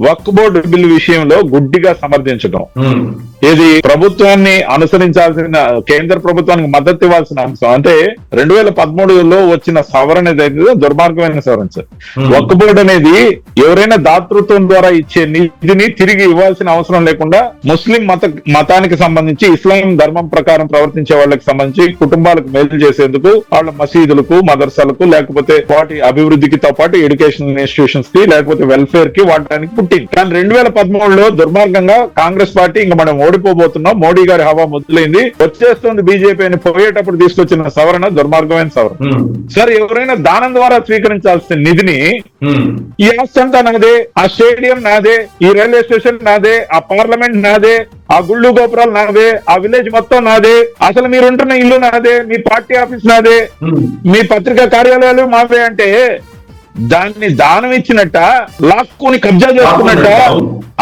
వక్ఫ్ board bill విషయంలో గుడ్డిగా సమర్థించడం, ఇది ప్రభుత్వాన్ని అనుసరించాల్సిన, కేంద్ర ప్రభుత్వానికి మద్దతు ఇవ్వాల్సిన అంశం. అంటే 2013లో వచ్చిన సవరణ ఏదైతే దుర్మార్గమైన సవరణ సార్. వక్ఫ్ బోర్డు అనేది ఎవరైనా దాతృత్వం ద్వారా ఇచ్చే నిధిని తిరిగి ఇవ్వాల్సిన అవసరం లేకుండా ముస్లిం మతానికి సంబంధించి, ఇస్లాం ధర్మం ప్రకారం ప్రవర్తించే వాళ్ళకి సంబంధించి కుటుంబాలకు మేలు చేసేందుకు వాళ్ళ మసీదులకు, మదర్సాలకు, లేకపోతే వాటి అభివృద్ధికితో పాటు ఎడ్యుకేషనల్ ఇన్స్టిట్యూషన్స్ కి, లేకపోతే వెల్ఫేర్ కి వాడడానికి పుట్టింది. కానీ 2013లో దుర్మార్గంగా కాంగ్రెస్ పార్టీ ఇంకా మనం ఓడిపోబోతున్నాం, మోడీ గారి హవా మొదలైంది, వచ్చేస్తుంది బీజేపీ అని పోయేటప్పుడు తీసుకొచ్చిన సవరణ దుర్మార్గమైన సవరణ. సార్, ఎవరైనా దానం ద్వారా స్వీకరించాల్సిన నిధిని ఈ ఆస్తి అంతా నాదే, ఆ స్టేడియం నాదే, ఈ రైల్వే స్టేషన్ నాదే, ఆ పార్లమెంట్ నాదే, ఆ గుళ్ళు గోపురాలు నాదే, ఆ విలేజ్ మొత్తం నాదే, అసలు మీరుంటున్న ఇల్లు నాదే, మీ పార్టీ ఆఫీస్ నాదే, మీ పత్రికా కార్యాలయాలు మావే అంటే దాన్ని దానం ఇచ్చినట్ట, లాక్కుని కబ్జా చేసుకున్నట్ట.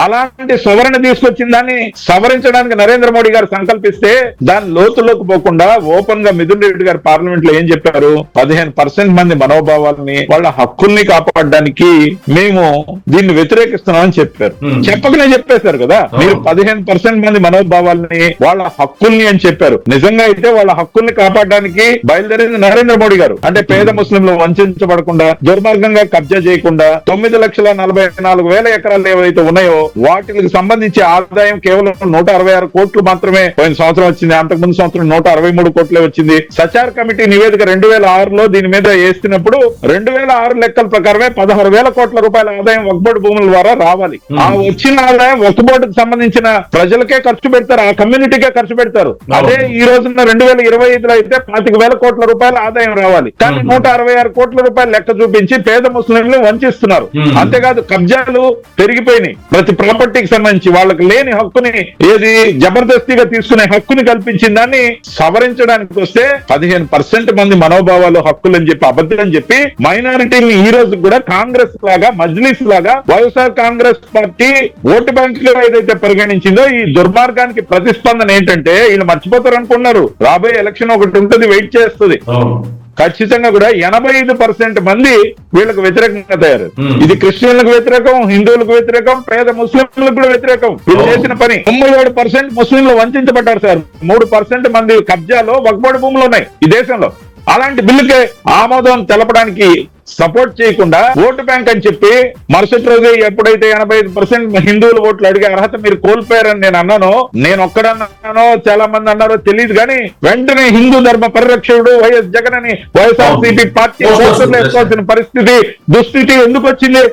అలాంటి సవరణ తీసుకొచ్చిన దాన్ని సవరించడానికి నరేంద్ర మోడీ గారు సంకల్పిస్తే దాని లోతులోకి పోకుండా ఓపెన్ గా మిథున్ రెడ్డి గారు పార్లమెంట్ లో ఏం చెప్పారు? 15% మంది మనోభావాలని, వాళ్ళ హక్కుల్ని కాపాడడానికి మేము దీన్ని వ్యతిరేకిస్తున్నామని చెప్పారు. చెప్పకనే చెప్పేశారు కదా, మీరు 15% మంది మనోభావాలని, వాళ్ళ హక్కుల్ని అని చెప్పారు. నిజంగా అయితే వాళ్ళ హక్కుల్ని కాపాడడానికి బయలుదేరింది నరేంద్ర మోడీ గారు. అంటే పేద ముస్లింలు వంచబడకుండా, దుర్మార్గంగా కబ్జా చేయకుండా 9,44,000 ఎకరాలు ఏవైతే ఉన్నాయో వాటికి సంబంధించి ఆదాయం కేవలం 166 కోట్లు మాత్రమే పోయిన సంవత్సరం వచ్చింది. అంతకుముందు సంవత్సరం 163 కోట్లే వచ్చింది. సచార్ కమిటీ నివేదిక 2006లో దీని మీద వేస్తున్నప్పుడు 2006 లెక్కల ప్రకారమే 16,000 కోట్ల రూపాయల ఆదాయం వక్ఫ్ బోర్డు భూముల ద్వారా రావాలి. ఆ వచ్చిన ఆదాయం వక్ఫ్ బోర్డుకు సంబంధించిన ప్రజలకే ఖర్చు పెడతారు, ఆ కమ్యూనిటీకే ఖర్చు పెడతారు. అదే ఈ రోజున 2025లో అయితే 25,000 కోట్ల రూపాయల ఆదాయం రావాలి. కానీ 166 కోట్ల రూపాయలు లెక్క చూపించి పేద ముస్లింలు వంచిస్తున్నారు. అంతేకాదు కబ్జాలు పెరిగిపోయినాయి. ప్రతి ప్రాపర్టీకి సంబంధించి వాళ్ళకి లేని హక్కుని, ఏది జబర్దస్తిగా తీసుకునే హక్కుని కల్పించిన దాన్ని సవరించడానికి వస్తే 15% మంది మనోభావాలు, హక్కులు అని చెప్పి అబద్ధం చెప్పి మైనారిటీని ఈ రోజు కూడా కాంగ్రెస్ లాగా, మజ్లిస్ లాగా YSR Congress party vote bank లో ఏదైతే పరిగణించిందో ఈ దుర్మార్గానికి ప్రతిస్పందన ఏంటంటే వీళ్ళు మర్చిపోతారు అనుకున్నారు. రాబోయే ఎలక్షన్ ఒకటి ఉంటుంది, వెయిట్ చేస్తుంది. ఖచ్చితంగా కూడా 85% మంది వీళ్ళకు వ్యతిరేకంగా తయారు. ఇది క్రిస్టియన్లకు వ్యతిరేకం, హిందువులకు వ్యతిరేకం, పేద ముస్లింలకు కూడా వ్యతిరేకం. వీళ్ళు చేసిన పని 97% ముస్లింలు వంచబడ్డారు సార్. 3% మంది కబ్జాలో వక్ఫ్ బోర్డు భూములు ఉన్నాయి ఈ దేశంలో. అలాంటి బిల్లుకే ఆమోదం తెలపడానికి సపోర్ట్ చేయకుండా ఓటు బ్యాంక్ అని చెప్పి మరుసటి రోజు ఎప్పుడైతే 85% హిందువుల ఓట్లు అడిగే అర్హత మీరు కోల్పోయారని నేను అన్నానో, నేను ఒక్కడన్నానో చాలా మంది అన్నారో తెలియదు కానీ వెంటనే హిందూ ధర్మ పరిరక్షకుడు వైఎస్ జగన్ అని వైఎస్ఆర్సీపీ పార్టీ వేసుకోవాల్సిన పరిస్థితి, దుస్థితి ఎందుకు వచ్చింది?